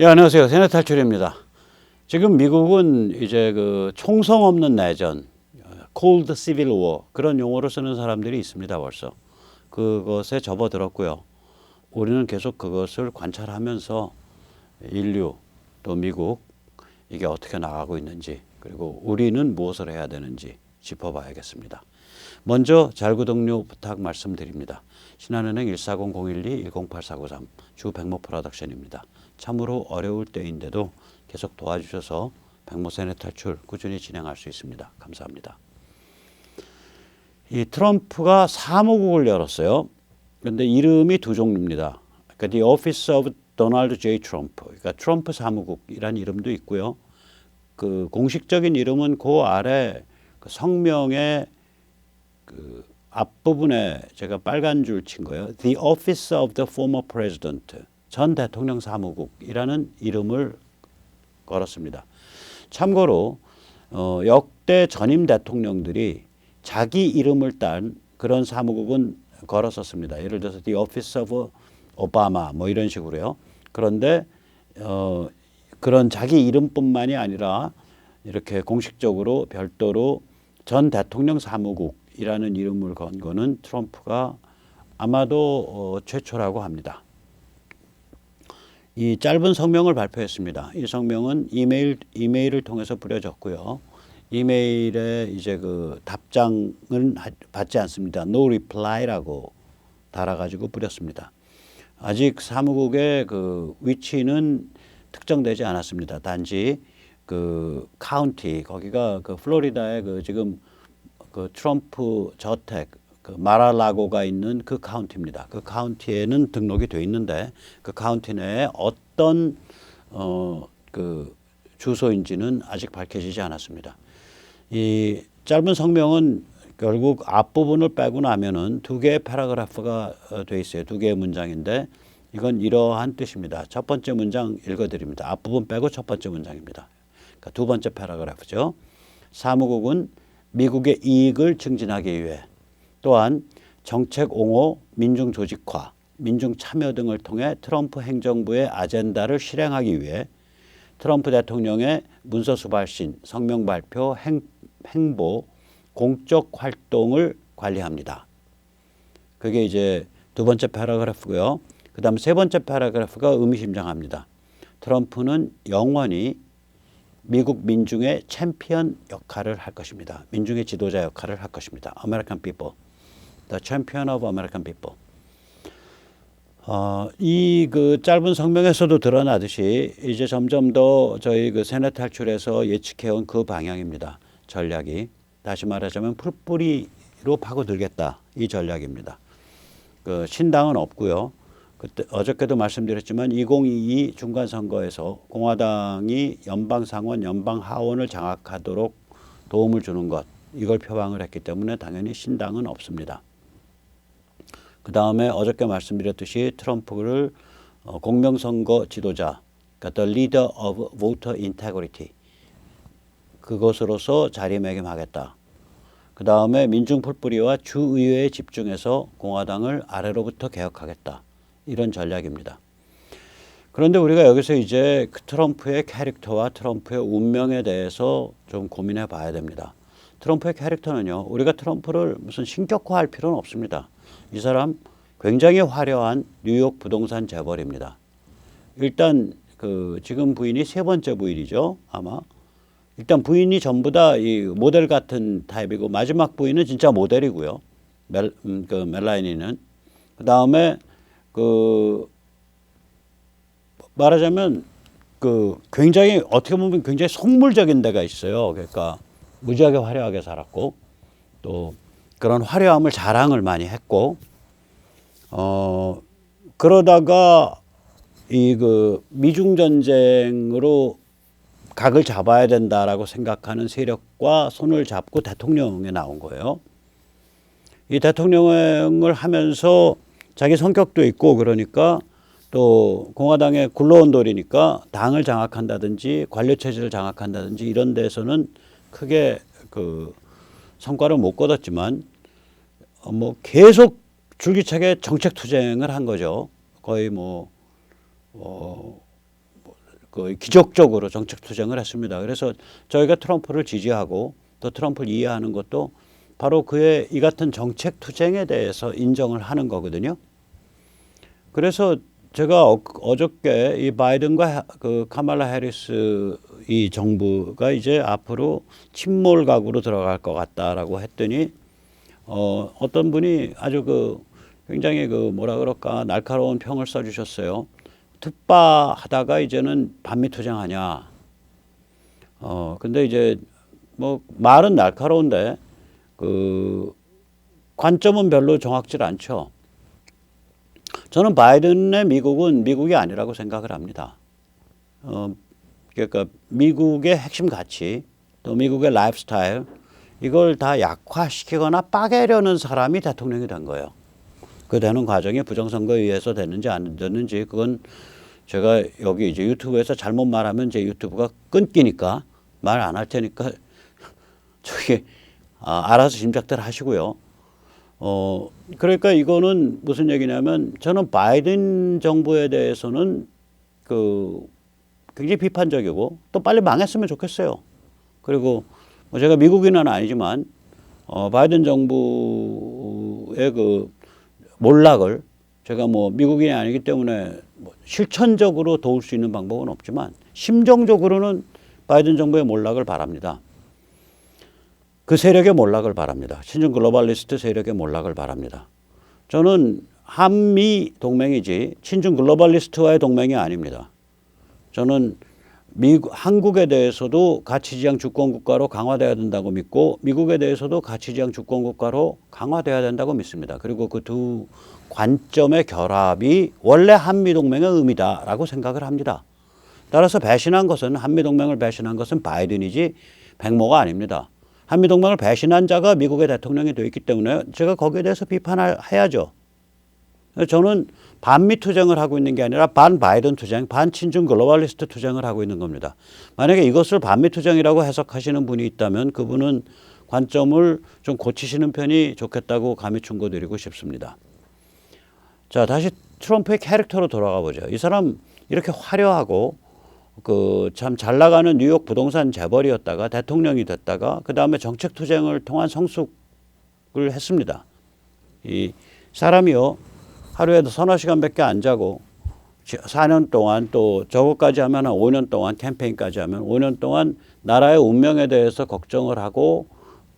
예, 안녕하세요. 세뇌 탈출입니다. 지금 미국은 이제 그 총성 없는 내전, Cold Civil War 그런 용어를 쓰는 사람들이 있습니다. 벌써 그것에 접어들었고요. 우리는 계속 그것을 관찰하면서 인류 또 미국 이게 어떻게 나가고 있는지 그리고 우리는 무엇을 해야 되는지 짚어봐야겠습니다. 먼저 잘구독료 부탁 말씀드립니다. 신한은행 140-012-108493 주 백모 프로덕션입니다. 참으로 어려울 때인데도 계속 도와주셔서 백모 세뇌 탈출 꾸준히 진행할 수 있습니다. 감사합니다. 이 트럼프가 사무국을 열었어요. 그런데 이름이 두 종류입니다. 그러니까 The Office of Donald J. Trump, 그러니까 트럼프 사무국이라는 이름도 있고요. 그 공식적인 이름은 그 아래 그 성명의 그 앞부분에 제가 빨간 줄 친 거예요. The Office of the Former President, 전 대통령 사무국이라는 이름을 걸었습니다. 참고로 역대 전임 대통령들이 자기 이름을 딴 그런 사무국은 걸었었습니다. 예를 들어서 The Office of Obama 뭐 이런 식으로요. 그런데 그런 자기 이름뿐만이 아니라 이렇게 공식적으로 별도로 전 대통령 사무국이라는 이름을 건 거는 트럼프가 아마도 최초라고 합니다. 이 짧은 성명을 발표했습니다. 이 성명은 이메일을 통해서 뿌려졌고요. 이메일에 이제 그 답장은 받지 않습니다. No reply라고 달아가지고 뿌렸습니다. 아직 사무국의 그 위치는 특정되지 않았습니다. 단지 그 카운티 거기가 그 플로리다의 그 지금 그 트럼프 저택 그 마라라고가 있는 그 카운티입니다. 그 카운티에는 등록이 돼 있는데 그 카운티 내에 어떤 그 주소인지는 아직 밝혀지지 않았습니다. 이 짧은 성명은 결국 앞부분을 빼고 나면은 두 개의 패러그래프가 돼 있어요. 두 개의 문장인데 이건 이러한 뜻입니다. 첫 번째 문장 읽어드립니다. 앞부분 빼고 첫 번째 문장입니다. 그러니까 두 번째 패러그래프죠. 사무국은 미국의 이익을 증진하기 위해 또한 정책 옹호, 민중 조직화, 민중 참여 등을 통해 트럼프 행정부의 아젠다를 실행하기 위해 트럼프 대통령의 문서 수발신, 성명 발표, 행보, 공적 활동을 관리합니다. 그게 이제 두 번째 패러그래프고요. 그 다음 세 번째 패러그래프가 의미심장합니다. 트럼프는 영원히 미국 민중의 챔피언 역할을 할 것입니다. 민중의 지도자 역할을 할 것입니다. American people. The champion of American people. 이 그 짧은 성명에서도 드러나듯이 이제 점점 더 저희 그 세뇌 탈출에서 예측해온 그 방향입니다. 전략이. 다시 말하자면 풀뿌리로 파고들겠다. 이 전략입니다. 그 신당은 없고요. 그때 어저께도 말씀드렸지만 2022 중간선거에서 공화당이 연방상원, 연방하원을 장악하도록 도움을 주는 것 이걸 표방을 했기 때문에 당연히 신당은 없습니다. 그 다음에 어저께 말씀드렸듯이 트럼프를 공명선거 지도자, 그러니까 the leader of voter integrity 그것으로서 자리매김하겠다. 그 다음에 민중 풀뿌리와 주의회에 집중해서 공화당을 아래로부터 개혁하겠다. 이런 전략입니다. 그런데 우리가 여기서 이제 그 트럼프의 캐릭터와 트럼프의 운명에 대해서 좀 고민해 봐야 됩니다. 트럼프의 캐릭터는요. 우리가 트럼프를 무슨 신격화할 필요는 없습니다. 이 사람 굉장히 화려한 뉴욕 부동산 재벌입니다. 일단 그 지금 부인이 세 번째 부인이죠. 아마. 일단 부인이 전부 다 이 모델 같은 타입이고 마지막 부인은 진짜 모델이고요. 그 멜라니는. 그 다음에 그 말하자면 그 굉장히 어떻게 보면 굉장히 속물적인 데가 있어요. 그러니까 무지하게 화려하게 살았고 또 그런 화려함을 자랑을 많이 했고 그러다가 이 그 미중 전쟁으로 각을 잡아야 된다라고 생각하는 세력과 손을 잡고 대통령에 나온 거예요. 이 대통령을 하면서 자기 성격도 있고 그러니까 또 공화당의 굴러온 돌이니까 당을 장악한다든지 관료체제를 장악한다든지 이런 데서는 크게 그 성과를 못 거뒀지만 뭐 계속 줄기차게 정책 투쟁을 한 거죠. 거의 그 기적적으로 정책 투쟁을 했습니다. 그래서 저희가 트럼프를 지지하고 또 트럼프를 이해하는 것도 바로 그의 이 같은 정책 투쟁에 대해서 인정을 하는 거거든요. 그래서 제가 어저께 이 바이든과 그 카말라 해리스 이 정부가 이제 앞으로 침몰각으로 들어갈 것 같다라고 했더니 어떤 분이 아주 그 굉장히 그 뭐라 그럴까 날카로운 평을 써주셨어요. 특바하다가 이제는 반미 투쟁하냐. 근데 이제 뭐 말은 날카로운데 그 관점은 별로 정확질 않죠. 저는 바이든의 미국은 미국이 아니라고 생각을 합니다. 그러니까 미국의 핵심 가치 또 미국의 라이프 스타일 이걸 다 약화시키거나 빠개려는 사람이 대통령이 된 거예요. 그 되는 과정이 부정선거에 의해서 됐는지 안 됐는지 그건 제가 여기 이제 유튜브에서 잘못 말하면 제 유튜브가 끊기니까 말 안 할 테니까 저기 알아서 짐작들 하시고요. 그러니까 이거는 무슨 얘기냐면 저는 바이든 정부에 대해서는 그 굉장히 비판적이고 또 빨리 망했으면 좋겠어요. 그리고 뭐 제가 미국인은 아니지만 바이든 정부의 그 몰락을 제가 뭐 미국인이 아니기 때문에 뭐 실천적으로 도울 수 있는 방법은 없지만 심정적으로는 바이든 정부의 몰락을 바랍니다. 그 세력의 몰락을 바랍니다. 친중 글로벌리스트 세력의 몰락을 바랍니다. 저는 한미 동맹이지 친중 글로벌리스트와의 동맹이 아닙니다. 저는 한국에 대해서도 가치지향 주권국가로 강화돼야 된다고 믿고 미국에 대해서도 가치지향 주권국가로 강화돼야 된다고 믿습니다. 그리고 그 두 관점의 결합이 원래 한미동맹의 의미다라고 생각을 합니다. 따라서 배신한 것은 한미동맹을 배신한 것은 바이든이지 백모가 아닙니다. 한미동맹을 배신한 자가 미국의 대통령이 되어 있기 때문에 제가 거기에 대해서 비판해야죠. 저는 반미 투쟁을 하고 있는 게 아니라 반 바이든 투쟁, 반 친중 글로벌리스트 투쟁을 하고 있는 겁니다. 만약에 이것을 반미 투쟁이라고 해석하시는 분이 있다면 그분은 관점을 좀 고치시는 편이 좋겠다고 감히 충고드리고 싶습니다. 자, 다시 트럼프의 캐릭터로 돌아가 보죠. 이 사람 이렇게 화려하고 그 참 잘 나가는 뉴욕 부동산 재벌이었다가 대통령이 됐다가 그 다음에 정책 투쟁을 통한 성숙을 했습니다. 이 사람이요 하루에도 서너 시간밖에 안 자고 4년 동안 또 저거까지 하면 한 5년 동안 캠페인까지 하면 5년 동안 나라의 운명에 대해서 걱정을 하고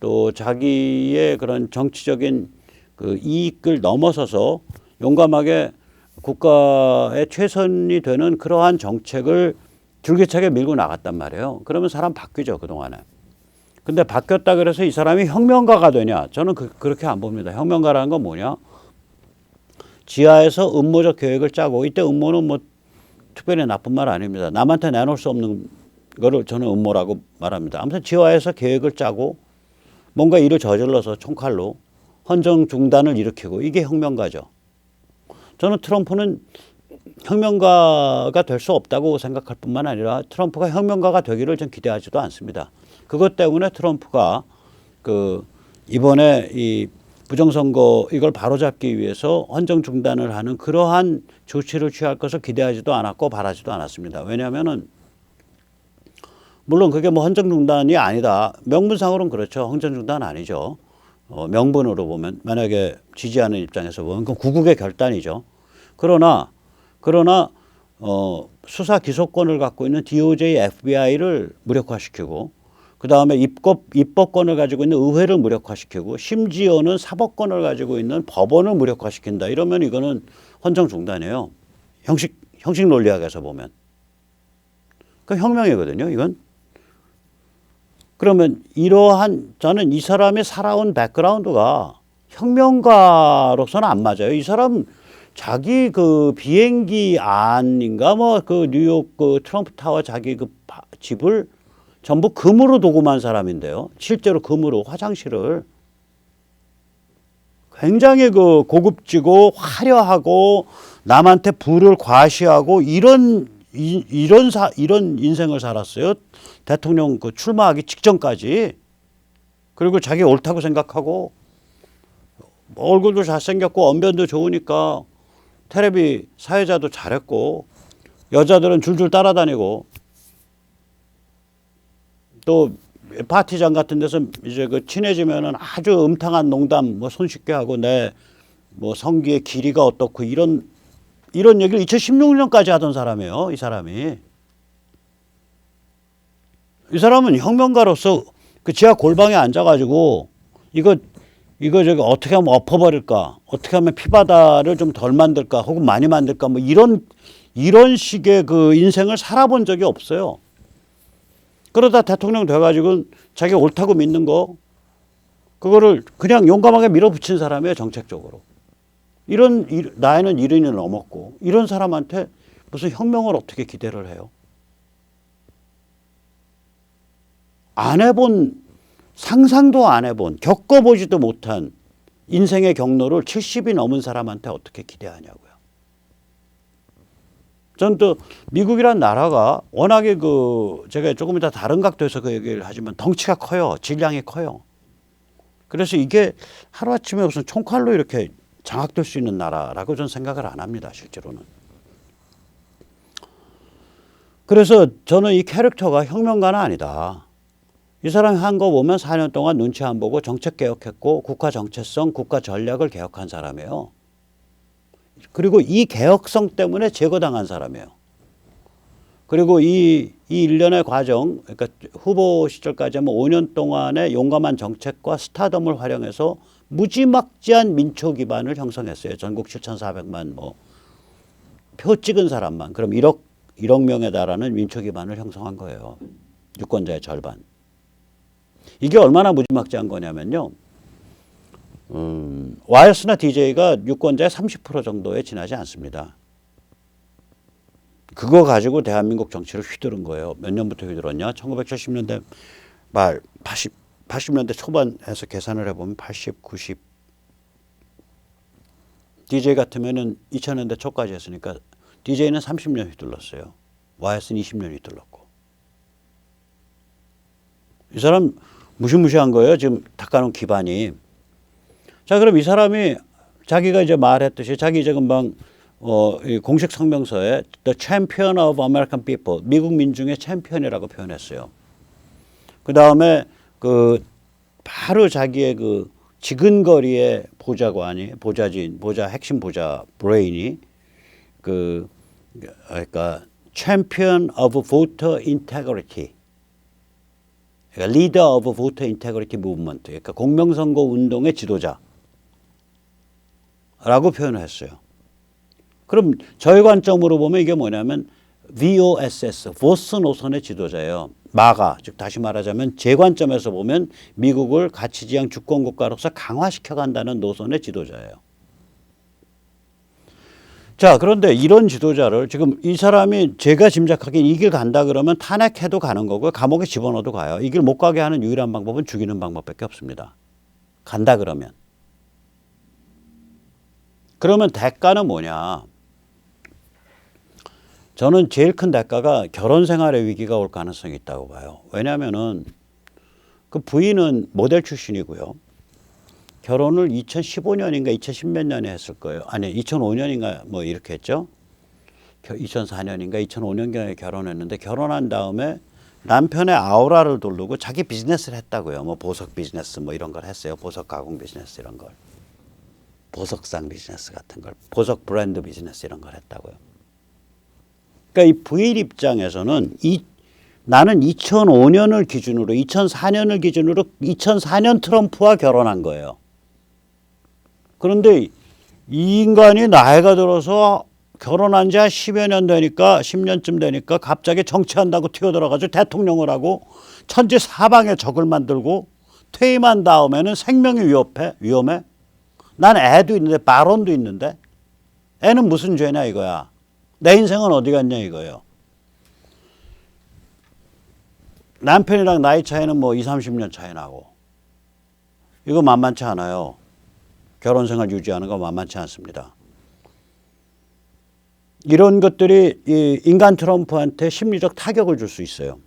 또 자기의 그런 정치적인 그 이익을 넘어서서 용감하게 국가의 최선이 되는 그러한 정책을 줄기차게 밀고 나갔단 말이에요. 그러면 사람 바뀌죠, 그동안에. 근데 바뀌었다 그래서 이 사람이 혁명가가 되냐? 저는 그렇게 안 봅니다. 혁명가라는 건 뭐냐? 지하에서 음모적 계획을 짜고, 이때 음모는 뭐 특별히 나쁜 말 아닙니다. 남한테 내놓을 수 없는 거를 저는 음모라고 말합니다. 아무튼 지하에서 계획을 짜고 뭔가 일을 저질러서 총칼로 헌정 중단을 일으키고 이게 혁명가죠. 저는 트럼프는 혁명가가 될 수 없다고 생각할 뿐만 아니라 트럼프가 혁명가가 되기를 전 기대하지도 않습니다. 그것 때문에 트럼프가 그 이번에 이 부정선거 이걸 바로잡기 위해서 헌정 중단을 하는 그러한 조치를 취할 것을 기대하지도 않았고 바라지도 않았습니다. 왜냐하면은 물론 그게 뭐 헌정 중단이 아니다. 명분상으로는 그렇죠. 헌정 중단 아니죠. 명분으로 보면 만약에 지지하는 입장에서 보면 그건 구국의 결단이죠. 그러나 수사 기소권을 갖고 있는 DOJ, FBI를 무력화시키고 그 다음에 입법권을 가지고 있는 의회를 무력화시키고 심지어는 사법권을 가지고 있는 법원을 무력화시킨다. 이러면 이거는 헌정 중단이에요. 형식 논리학에서 보면. 그 혁명이거든요. 이건. 그러면 저는 이 사람이 살아온 백그라운드가 혁명가로서는 안 맞아요. 이 사람 자기 그 비행기 안인가 뭐 그 뉴욕 그 트럼프 타워 자기 그 집을 전부 금으로 도금한 사람인데요. 실제로 금으로 화장실을 굉장히 그 고급지고 화려하고 남한테 부를 과시하고 이런 인생을 살았어요. 대통령 그 출마하기 직전까지. 그리고 자기 옳다고 생각하고 얼굴도 잘생겼고 언변도 좋으니까 텔레비 사회자도 잘했고 여자들은 줄줄 따라다니고 또 파티장 같은 데서 이제 그 친해지면은 아주 음탕한 농담 뭐 손쉽게 하고 내 뭐 성기의 길이가 어떻고 이런 얘기를 2016년까지 하던 사람이에요. 이 사람이. 이 사람은 혁명가로서 그 지하 골방에 앉아가지고 이거 저기 어떻게 하면 엎어버릴까? 어떻게 하면 피바다를 좀 덜 만들까? 혹은 많이 만들까? 뭐 이런 식의 그 인생을 살아본 적이 없어요. 그러다 대통령 돼가지고 자기가 옳다고 믿는 거 그거를 그냥 용감하게 밀어붙인 사람이에요. 정책적으로. 나이는 70이 넘었고 이런 사람한테 무슨 혁명을 어떻게 기대를 해요? 안 해본 상상도 안 해본 겪어보지도 못한 인생의 경로를 70이 넘은 사람한테 어떻게 기대하냐고요. 저는 또 미국이란 나라가 워낙에 제가 조금 이따 다른 각도에서 그 얘기를 하지만 덩치가 커요. 질량이 커요. 그래서 이게 하루아침에 무슨 총칼로 이렇게 장악될 수 있는 나라라고 저는 생각을 안 합니다. 실제로는. 그래서 저는 이 캐릭터가 혁명가는 아니다. 이 사람이 한 거 보면 4년 동안 눈치 안 보고 정책 개혁했고 국가 정체성, 국가 전략을 개혁한 사람이에요. 그리고 이 개혁성 때문에 제거당한 사람이에요. 그리고 이 일련의 과정, 그러니까 후보 시절까지 하면 5년 동안의 용감한 정책과 스타덤을 활용해서 무지막지한 민초 기반을 형성했어요. 전국 7,400만 표 찍은 사람만. 그럼 1억 명에 달하는 민초 기반을 형성한 거예요. 유권자의 절반. 이게 얼마나 무지막지한 거냐면요. YS나 DJ가 유권자의 30% 정도에 지나지 않습니다. 그거 가지고 대한민국 정치를 휘두른 거예요. 몇 년부터 휘둘렀냐? 1970년대 말 80년대 초반에서 계산을 해보면 80, 90. DJ 같으면은 2000년대 초까지 했으니까 DJ는 30년 휘둘렀어요. YS는 20년 휘둘렀고. 이 사람 무시무시한 거예요. 지금 닦아놓은 기반이. 자, 그럼 이 사람이 자기가 이제 말했듯이 자기 이제 금방 이 공식 성명서에 The Champion of American People, 미국 민중의 챔피언이라고 표현했어요. 그 다음에 바로 자기의 지근거리의 핵심 보좌 브레인이 그러니까 Champion of Voter Integrity. 그러니까 Leader of Voter Integrity Movement. 그러니까 공명선거 운동의 지도자라고 표현을 했어요. 그럼 저희 관점으로 보면 이게 뭐냐면 VOSS, 보스 노선의 지도자예요. 마가, 즉 다시 말하자면 제 관점에서 보면 미국을 가치지향 주권국가로서 강화시켜간다는 노선의 지도자예요. 자, 그런데 이런 지도자를 지금 이 사람이 제가 짐작하기엔 이 길 간다 그러면 탄핵해도 가는 거고요. 감옥에 집어넣어도 가요. 이 길 못 가게 하는 유일한 방법은 죽이는 방법밖에 없습니다. 간다 그러면. 그러면 대가는 뭐냐? 저는 제일 큰 대가가 결혼 생활의 위기가 올 가능성이 있다고 봐요. 왜냐하면은 그 부인은 모델 출신이고요. 결혼을 2015년인가 2010몇 년에 했을 거예요. 아니 2005년인가 뭐 이렇게 했죠. 2004년인가 2005년경에 결혼했는데 결혼한 다음에 남편의 아우라를 두르고 자기 비즈니스를 했다고요. 뭐 보석 비즈니스 뭐 이런 걸 했어요. 보석 가공 비즈니스 이런 걸. 보석상 비즈니스 같은 걸. 보석 브랜드 비즈니스 이런 걸 했다고요. 그러니까 이 부인 입장에서는 나는 2005년을 기준으로 2004년을 기준으로 2004년 트럼프와 결혼한 거예요. 그런데 이 인간이 나이가 들어서 결혼한 지 한 10여 년 되니까 10년쯤 되니까 갑자기 정치한다고 튀어들어가지고 대통령을 하고 천지 사방에 적을 만들고 퇴임한 다음에는 생명이 위험해? 난 애도 있는데 발언도 있는데 애는 무슨 죄냐 이거야. 내 인생은 어디 갔냐 이거예요. 남편이랑 나이 차이는 뭐 20, 30년 차이 나고 이거 만만치 않아요. 결혼 생활 유지하는 거 만만치 않습니다. 이런 것들이 이 인간 트럼프한테 심리적 타격을 줄 수 있어요.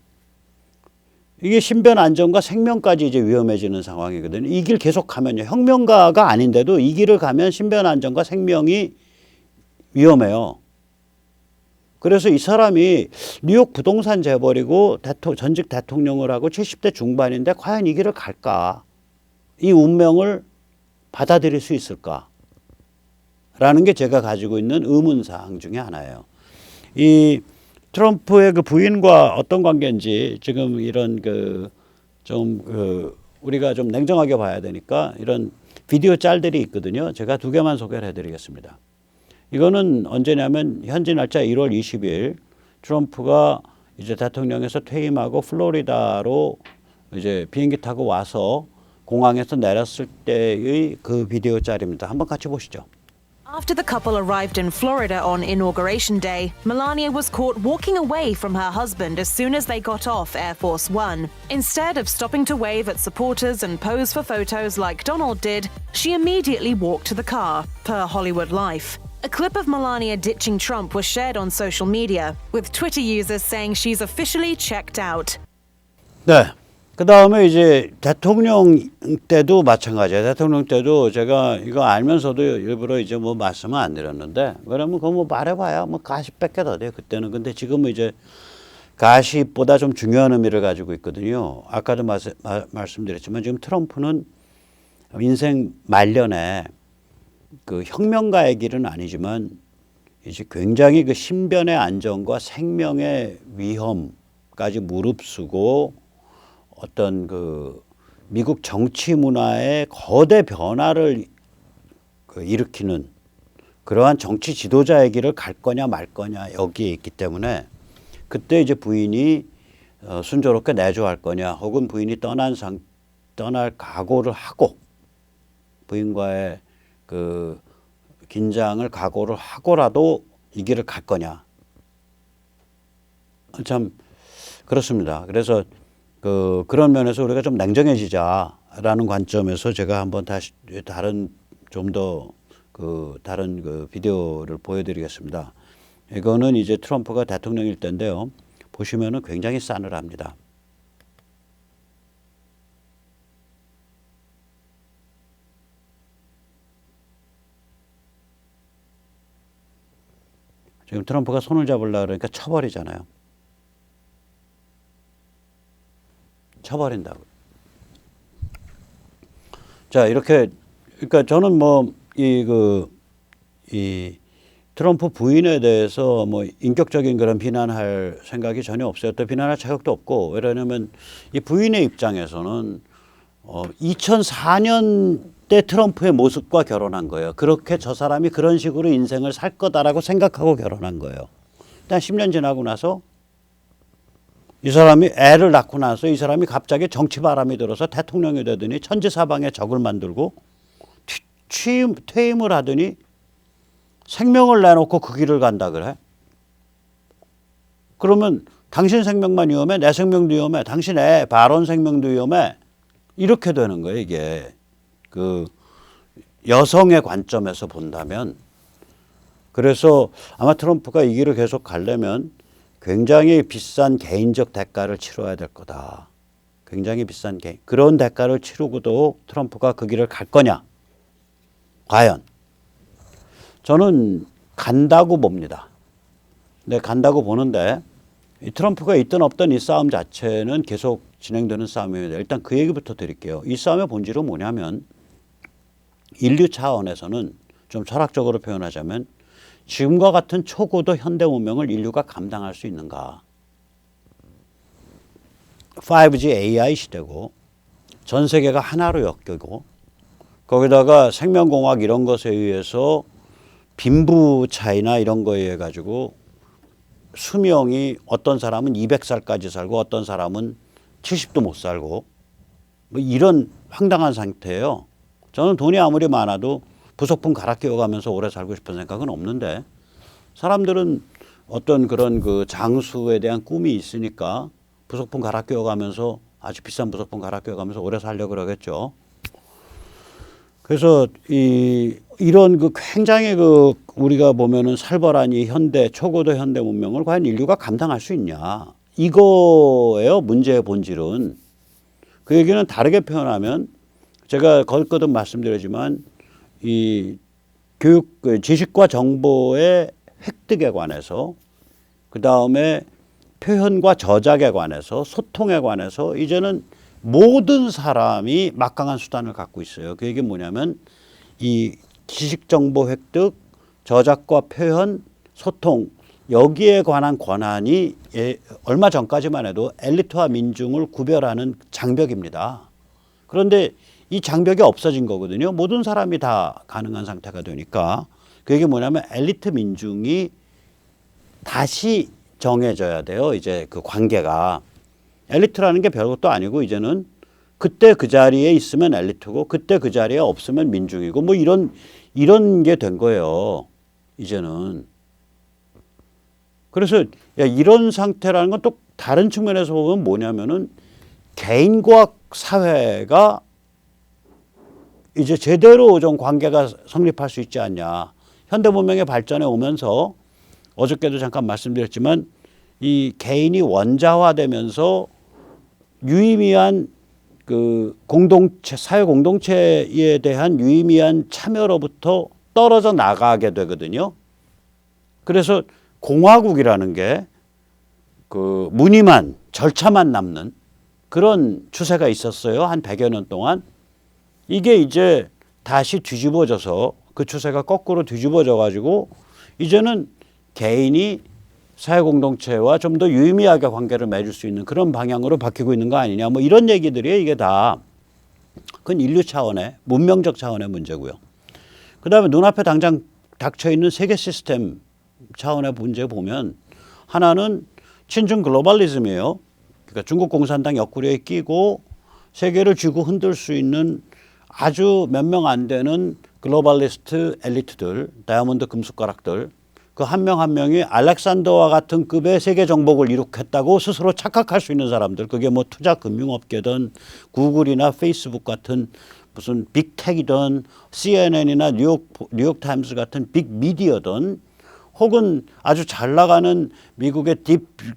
이게 신변 안전과 생명까지 이제 위험해지는 상황이거든요. 이 길 계속 가면요. 혁명가가 아닌데도 이 길을 가면 신변 안전과 생명이 위험해요. 그래서 이 사람이 뉴욕 부동산 재벌이고 전직 대통령을 하고 70대 중반인데 과연 이 길을 갈까? 이 운명을 받아들일 수 있을까? 라는 게 제가 가지고 있는 의문사항 중에 하나예요. 이 트럼프의 그 부인과 어떤 관계인지 지금 이런 우리가 좀 냉정하게 봐야 되니까 이런 비디오 짤들이 있거든요. 제가 두 개만 소개를 해드리겠습니다. 이거는 언제냐면 현지 날짜 1월 20일 트럼프가 이제 대통령에서 퇴임하고 플로리다로 이제 비행기 타고 와서 공항에서 내렸을 때의 그 비디오 짤입니다. 한번 같이 보시죠. After the couple arrived in Florida on Inauguration Day, Melania was caught walking away from her husband as soon as they got off Air Force One. Instead of stopping to wave at supporters and pose for photos like Donald did, she immediately walked to the car, per Hollywood Life. A clip of Melania ditching Trump was shared on social media, with Twitter users saying she's officially checked out. 네. 그 다음에 이제 대통령 때도 마찬가지예요. 대통령 때도 제가 이거 알면서도 일부러 이제 뭐 말씀은 안 드렸는데, 그러면 그거 뭐 말해봐야 뭐 가십밖에 더 돼요. 그때는. 근데 지금은 이제 가십보다 좀 중요한 의미를 가지고 있거든요. 아까도 말씀드렸지만 지금 트럼프는 인생 말년에 그 혁명가의 길은 아니지만 이제 굉장히 그 신변의 안정과 생명의 위험까지 무릅쓰고 어떤 그 미국 정치 문화의 거대 변화를 일으키는 그러한 정치 지도자의 길을 갈 거냐 말 거냐 여기에 있기 때문에 그때 이제 부인이 순조롭게 내조할 거냐 혹은 부인이 떠날 각오를 하고 부인과의 그 긴장을 각오를 하고라도 이 길을 갈 거냐. 참 그렇습니다. 그래서 그런 면에서 우리가 좀 냉정해지자라는 관점에서 제가 한번 다시 다른 좀 더 다른 그 비디오를 보여드리겠습니다. 이거는 이제 트럼프가 대통령일 때인데요. 보시면은 굉장히 싸늘합니다. 지금 트럼프가 손을 잡으려고 그러니까 쳐버리잖아요. 쳐버린다고. 자, 이렇게, 그러니까 저는 뭐, 이 트럼프 부인에 대해서 뭐 인격적인 그런 비난할 생각이 전혀 없어요. 또 비난할 자격도 없고, 왜냐하면 이 부인의 입장에서는 2004년 때 트럼프의 모습과 결혼한 거예요. 그렇게 저 사람이 그런 식으로 인생을 살 거다라고 생각하고 결혼한 거예요. 일단 10년 지나고 나서 이 사람이 애를 낳고 나서 이 사람이 갑자기 정치 바람이 들어서 대통령이 되더니 천지사방에 적을 만들고 퇴임을 하더니 생명을 내놓고 그 길을 간다 그래? 그러면 당신 생명만 위험해? 내 생명도 위험해? 당신 애 발언 생명도 위험해? 이렇게 되는 거예요. 이게 그 여성의 관점에서 본다면. 그래서 아마 트럼프가 이 길을 계속 가려면 굉장히 비싼 개인적 대가를 치러야 될 거다. 굉장히 비싼 그런 대가를 치르고도 트럼프가 그 길을 갈 거냐? 과연 저는 간다고 봅니다. 네, 간다고 보는데 이 트럼프가 있든 없든 이 싸움 자체는 계속 진행되는 싸움입니다. 일단 그 얘기부터 드릴게요. 이 싸움의 본질은 뭐냐면 인류 차원에서는 좀 철학적으로 표현하자면 지금과 같은 초고도 현대 문명을 인류가 감당할 수 있는가. 5G AI 시대고 전 세계가 하나로 엮이고 거기다가 생명공학 이런 것에 의해서 빈부 차이나 이런 거에 의해 가지고 수명이 어떤 사람은 200살까지 살고 어떤 사람은 70도 못 살고 뭐 이런 황당한 상태예요. 저는 돈이 아무리 많아도 부속품 갈아 끼워가면서 오래 살고 싶은 생각은 없는데 사람들은 어떤 그런 그 장수에 대한 꿈이 있으니까 부속품 갈아 끼워가면서 아주 비싼 부속품 갈아 끼워가면서 오래 살려고 그러겠죠. 그래서 이런 그 굉장히 그 우리가 보면은 살벌한 이 현대 초고도 현대 문명을 과연 인류가 감당할 수 있냐 이거예요. 문제의 본질은. 그 얘기는 다르게 표현하면 제가 거듭 말씀드리지만 이 교육 지식과 정보의 획득에 관해서 그 다음에 표현과 저작에 관해서, 소통에 관해서 이제는 모든 사람이 막강한 수단을 갖고 있어요. 그 얘기 뭐냐면 이 지식정보 획득, 저작과 표현, 소통 여기에 관한 권한이 얼마 전까지만 해도 엘리트와 민중을 구별하는 장벽입니다. 그런데 이 장벽이 없어진 거거든요. 모든 사람이 다 가능한 상태가 되니까. 그게 뭐냐면 엘리트 민중이 다시 정해져야 돼요. 이제 그 관계가. 엘리트라는 게 별것도 아니고 이제는 그때 그 자리에 있으면 엘리트고 그때 그 자리에 없으면 민중이고 뭐 이런 게 된 거예요. 이제는. 그래서 이런 상태라는 건 또 다른 측면에서 보면 뭐냐면은 개인과 사회가 이제 제대로 좀 관계가 성립할 수 있지 않냐. 현대문명의 발전에 오면서 어저께도 잠깐 말씀드렸지만 이 개인이 원자화되면서 유의미한 그 공동체, 사회 공동체에 대한 유의미한 참여로부터 떨어져 나가게 되거든요. 그래서 공화국이라는 게 그 무늬만, 절차만 남는 그런 추세가 있었어요. 한 100여 년 동안. 이게 이제 다시 뒤집어져서 그 추세가 거꾸로 뒤집어져 가지고 이제는 개인이 사회 공동체와 좀 더 유의미하게 관계를 맺을 수 있는 그런 방향으로 바뀌고 있는 거 아니냐. 뭐 이런 얘기들이 이게 다 그건 인류 차원의 문명적 차원의 문제고요. 그다음에 눈앞에 당장 닥쳐 있는 세계 시스템 차원의 문제 보면 하나는 친중 글로벌리즘이에요. 그러니까 중국 공산당 옆구리에 끼고 세계를 쥐고 흔들 수 있는 아주 몇 명 안 되는 글로벌리스트 엘리트들, 다이아몬드 금숟가락들, 그 한 명 한 명이 알렉산더와 같은 급의 세계 정복을 이룩했다고 스스로 착각할 수 있는 사람들, 그게 뭐 투자 금융업계든 구글이나 페이스북 같은 무슨 빅텍이든 CNN이나 뉴욕 타임스 같은 빅미디어든 혹은 아주 잘 나가는 미국의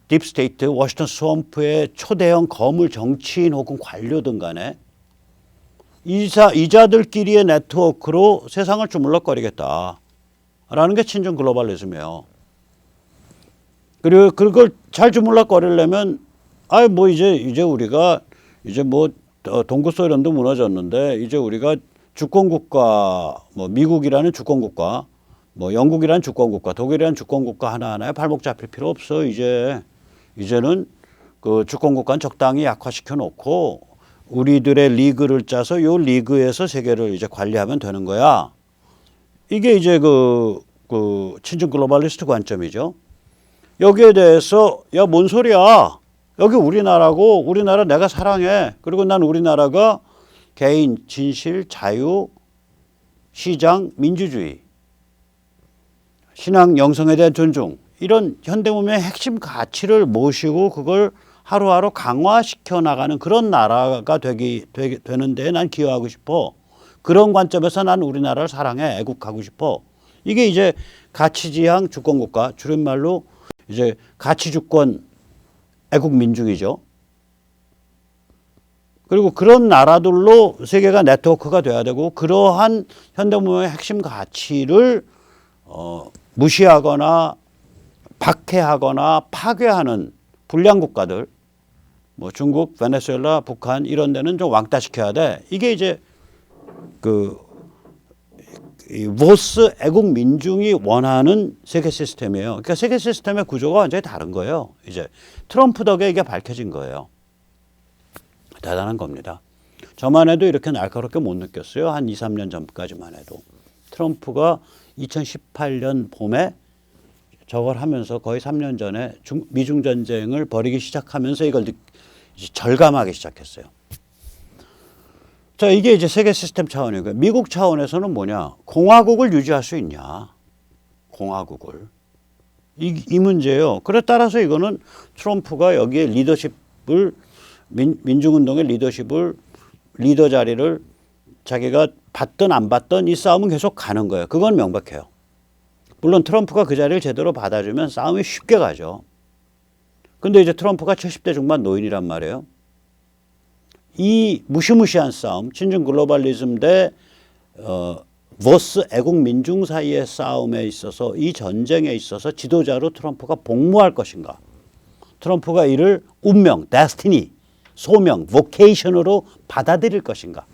딥스테이트 워싱턴 스왑프의 초대형 거물 정치인 혹은 관료든 간에 이자들끼리의 네트워크로 세상을 주물럭거리겠다. 라는 게 친중 글로벌리즘이에요. 그리고 그걸 잘 주물럭거리려면 뭐 이제 우리가 이제 뭐 동구 소련도 무너졌는데 이제 우리가 주권국가 뭐 미국이라는 주권국가 뭐 영국이라는 주권국가 독일이라는 주권국가 하나하나에 발목 잡힐 필요 없어. 이제는 그 주권국가는 적당히 약화시켜 놓고 우리들의 리그를 짜서 요 리그에서 세계를 이제 관리하면 되는 거야. 이게 이제 그 친중 글로벌리스트 관점이죠. 여기에 대해서 야, 뭔 소리야? 여기 우리나라고 우리나라 내가 사랑해. 그리고 난 우리나라가 개인, 진실, 자유, 시장, 민주주의, 신앙, 영성에 대한 존중 이런 현대문명의 핵심 가치를 모시고 그걸 하루하루 강화시켜 나가는 그런 나라가 되는 데 난 기여하고 싶어. 그런 관점에서 난 우리나라를 사랑해. 애국하고 싶어. 이게 이제 가치지향 주권국가, 줄임말로 이제 가치주권 애국민중이죠. 그리고 그런 나라들로 세계가 네트워크가 돼야 되고 그러한 현대문명의 핵심 가치를 무시하거나 박해하거나 파괴하는 불량 국가들, 뭐 중국, 베네수엘라, 북한 이런 데는 좀 왕따시켜야 돼. 이게 이제 이 보스 애국 민중이 원하는 세계 시스템이에요. 그러니까 세계 시스템의 구조가 완전히 다른 거예요. 이제 트럼프 덕에 이게 밝혀진 거예요. 대단한 겁니다. 저만 해도 이렇게 날카롭게 못 느꼈어요. 한 2, 3년 전까지만 해도. 트럼프가 2018년 봄에 저걸 하면서 거의 3년 전에 미중 전쟁을 벌이기 시작하면서 이걸 절감하기 시작했어요. 자, 이게 이제 세계 시스템 차원이고요. 미국 차원에서는 뭐냐? 공화국을 유지할 수 있냐? 공화국을. 이 문제예요. 그래 따라서 이거는 트럼프가 여기에 리더십을 민중운동의 리더 자리를 자기가 받든 안 받든 이 싸움은 계속 가는 거예요. 그건 명백해요. 물론 트럼프가 그 자리를 제대로 받아주면 싸움이 쉽게 가죠. 근데 이제 트럼프가 70대 중반 노인이란 말이에요. 이 무시무시한 싸움, 친중 글로벌리즘 대 보스 애국 민중 사이의 싸움에 있어서 이 전쟁에 있어서 지도자로 트럼프가 복무할 것인가? 트럼프가 이를 운명, 데스티니, 소명, 보케이션으로 받아들일 것인가?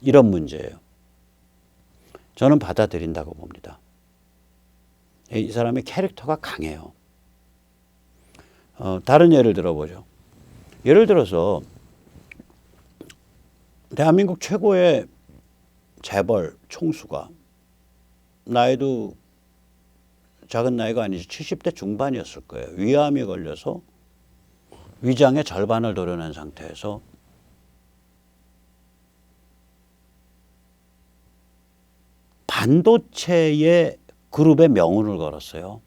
이런 문제예요. 저는 받아들인다고 봅니다. 이 사람의 캐릭터가 강해요. 다른 예를 들어보죠. 예를 들어서 대한민국 최고의 재벌 총수가 나이도 작은 나이가 아니지 70대 중반이었을 거예요. 위암이 걸려서 위장의 절반을 도려낸 상태에서 반도체의 그룹의 명운을 걸었어요.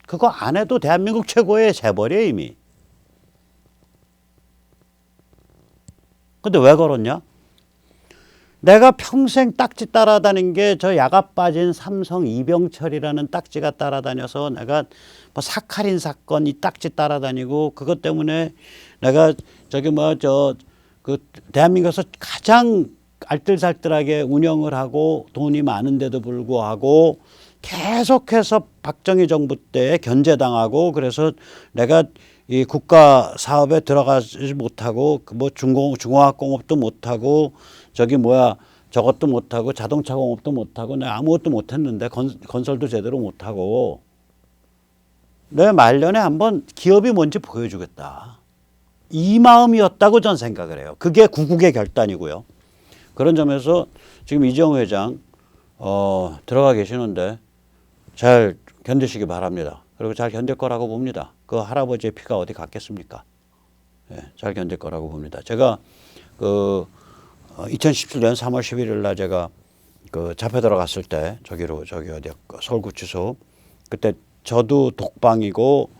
그거 안 해도 대한민국 최고의 재벌이에요, 이미. 근데 왜 걸었냐? 내가 평생 딱지 따라다닌 게 저 야가 빠진 삼성 이병철이라는 딱지가 따라다녀서 내가 뭐 사카린 사건 이 딱지 따라다니고 그것 때문에 내가 저기 그 대한민국에서 가장 알뜰살뜰하게 운영을 하고 돈이 많은데도 불구하고 계속해서 박정희 정부 때 견제당하고 그래서 내가 이 국가 사업에 들어가지 못하고 뭐 중공업도 못하고 저것도 못하고 자동차 공업도 못하고 내가 아무것도 못했는데 건설도 제대로 못하고 내 말년에 한번 기업이 뭔지 보여주겠다. 이 마음이었다고 전 생각을 해요. 그게 구국의 결단이고요. 그런 점에서 지금 이재용 회장 들어가 계시는데 잘 견디시기 바랍니다. 그리고 잘 견딜 거라고 봅니다. 그 할아버지의 피가 어디 갔겠습니까? 예, 잘 견딜 거라고 봅니다. 제가 2017년 3월 11일 날 제가 그 잡혀 들어갔을 때 저기 어디 서울구치소 그때 저도 독방이고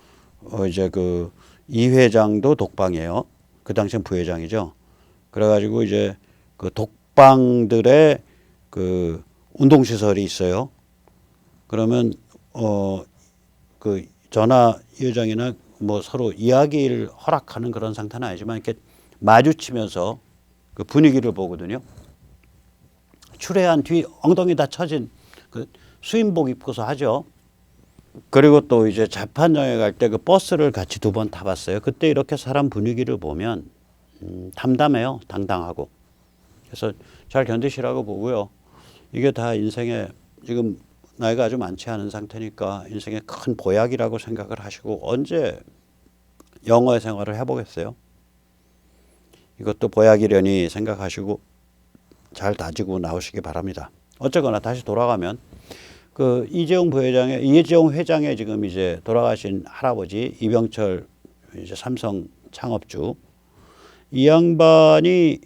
이제 그 이 회장도 독방이에요. 그 당시엔 부회장이죠. 그래가지고 이제 그 독방들의 그 운동시설이 있어요. 그러면 그 전화 이 회장이나 뭐 서로 이야기를 허락하는 그런 상태는 아니지만 이렇게 마주치면서 그 분위기를 보거든요. 추레한 뒤 엉덩이 다 처진 그 수인복 입고서 하죠. 그리고 또 이제 재판정에 갈 때 그 버스를 같이 2번 타봤어요. 그때 이렇게 사람 분위기를 보면 담담해요. 당당하고. 그래서 잘 견디시라고 보고요. 이게 다 인생에 지금 나이가 아주 많지 않은 상태니까 인생의 큰 보약이라고 생각을 하시고 언제 영어의 생활을 해보겠어요. 이것도 보약이려니 생각하시고 잘 다지고 나오시기 바랍니다. 어쨌거나 다시 돌아가면 그 이재용 회장의 지금 이제 돌아가신 할아버지 이병철 이제 삼성 창업주 이 양반이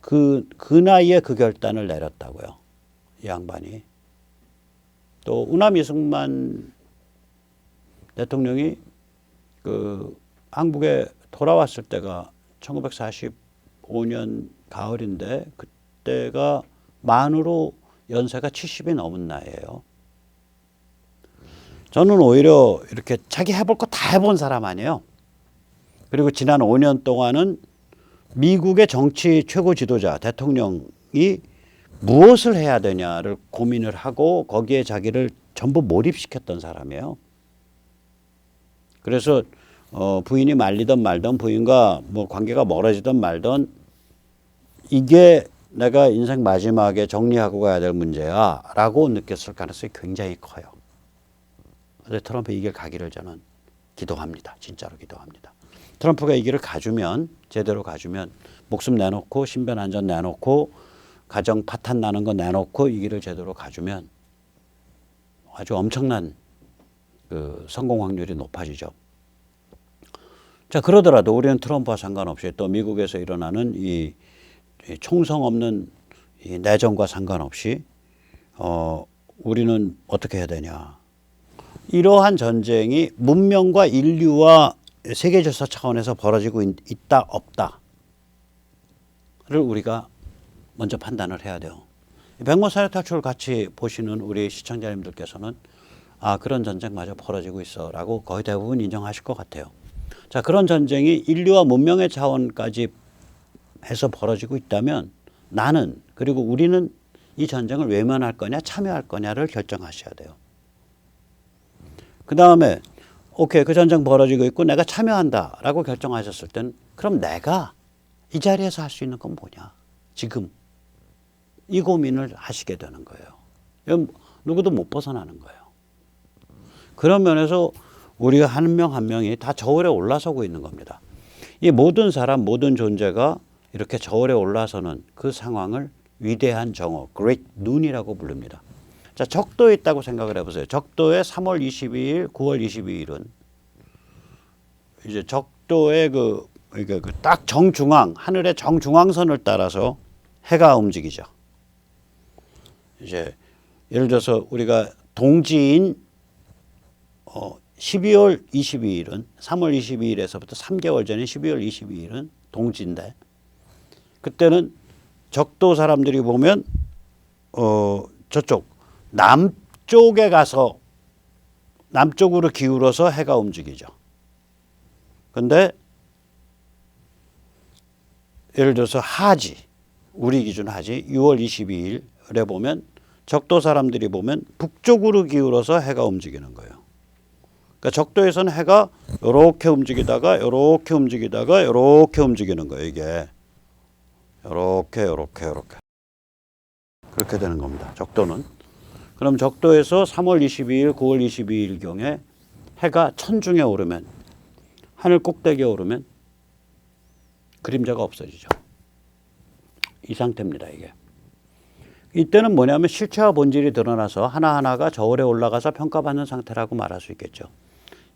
그 나이에 그 결단을 내렸다고요. 이 양반이. 또 우남 이승만 대통령이 그 한국에 돌아왔을 때가 1945년 가을인데 그때가 만으로 연세가 70이 넘은 나이예요. 저는 오히려 이렇게 자기 해볼 거 다 해본 사람 아니에요. 그리고 지난 5년 동안은 미국의 정치 최고 지도자 대통령이 무엇을 해야 되냐를 고민을 하고 거기에 자기를 전부 몰입시켰던 사람이에요. 그래서 부인이 말리던 말던 부인과 뭐 관계가 멀어지던 말던 이게 내가 인생 마지막에 정리하고 가야 될 문제야 라고 느꼈을 가능성이 굉장히 커요. 그래서 트럼프 이 길 가기를 저는 기도합니다. 진짜로 기도합니다. 트럼프가 이 길을 가주면 제대로 가주면 목숨 내놓고 신변 안전 내놓고 가정 파탄 나는 거 내놓고 이 길을 제대로 가주면 아주 엄청난 그 성공 확률이 높아지죠. 자, 그러더라도 우리는 트럼프와 상관없이 또 미국에서 일어나는 이 총성 없는 이 내정과 상관없이 우리는 어떻게 해야 되냐. 이러한 전쟁이 문명과 인류와 세계 질서 차원에서 벌어지고 있다 없다를 우리가 먼저 판단을 해야 돼요. 백마산의 탈출을 같이 보시는 우리 시청자님들께서는 그런 전쟁마저 벌어지고 있어 라고 거의 대부분 인정하실 것 같아요. 자, 그런 전쟁이 인류와 문명의 차원까지 해서 벌어지고 있다면 나는 그리고 우리는 이 전쟁을 외면할 거냐 참여할 거냐를 결정하셔야 돼요. 그 다음에 오케이 그 전쟁 벌어지고 있고 내가 참여한다라고 결정하셨을 때는 그럼 내가 이 자리에서 할 수 있는 건 뭐냐 지금 이 고민을 하시게 되는 거예요. 누구도 못 벗어나는 거예요. 그런 면에서 우리가 한 명 한 명이 다 저울에 올라서고 있는 겁니다. 이 모든 사람 모든 존재가 이렇게 저울에 올라서는 그 상황을 위대한 정오, Great Noon이라고 부릅니다. 자, 적도에 있다고 생각을 해보세요. 적도에 3월 22일, 9월 22일은 이제 적도의 딱 정중앙, 하늘의 정중앙선을 따라서 해가 움직이죠. 이제 예를 들어서 우리가 동지인 12월 22일은 3월 22일에서부터 3개월 전인 12월 22일은 동지인데 그때는 적도 사람들이 보면 저쪽 남쪽에 가서 남쪽으로 기울어서 해가 움직이죠. 근데 예를 들어서 하지 우리 기준 하지 6월 22일에 보면 적도 사람들이 보면 북쪽으로 기울어서 해가 움직이는 거예요. 그러니까 적도에서는 해가 이렇게 움직이다가 이렇게 움직이다가 이렇게 움직이는 거예요. 이게 이렇게 그렇게 되는 겁니다. 적도는. 그럼 적도에서 3월 22일, 9월 22일 경에 해가 천중에 오르면 하늘 꼭대기에 오르면 그림자가 없어지죠. 이 상태입니다. 이게. 이때는 뭐냐면 실체와 본질이 드러나서 하나하나가 저울에 올라가서 평가받는 상태라고 말할 수 있겠죠.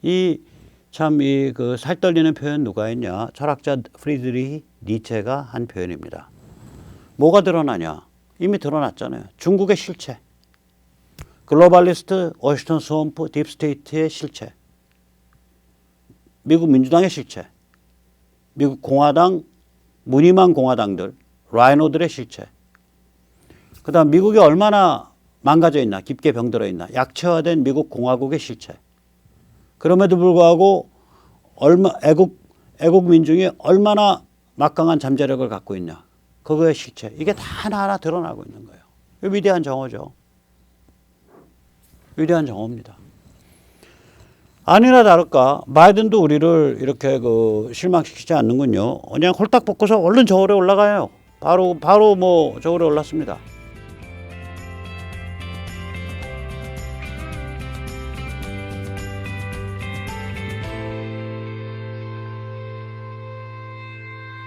그 살떨리는 표현 누가 했냐? 철학자 프리드리히 니체가 한 표현입니다. 뭐가 드러나냐? 이미 드러났잖아요. 중국의 실체. 글로벌리스트, 워싱턴 스왑프, 딥스테이트의 실체. 미국 민주당의 실체. 미국 공화당, 무늬만 공화당들, 라이노들의 실체. 그 다음 미국이 얼마나 망가져 있나, 깊게 병들어 있나, 약체화된 미국 공화국의 실체. 그럼에도 불구하고 애국 민중이 얼마나 막강한 잠재력을 갖고 있냐. 그거의 실체. 이게 다 하나하나 드러나고 있는 거예요. 위대한 정오죠. 위대한 정오입니다. 아니나 다를까 바이든도 우리를 이렇게 실망시키지 않는군요. 그냥 홀딱 벗고서 얼른 저울에 올라가요. 바로 저울에 올랐습니다.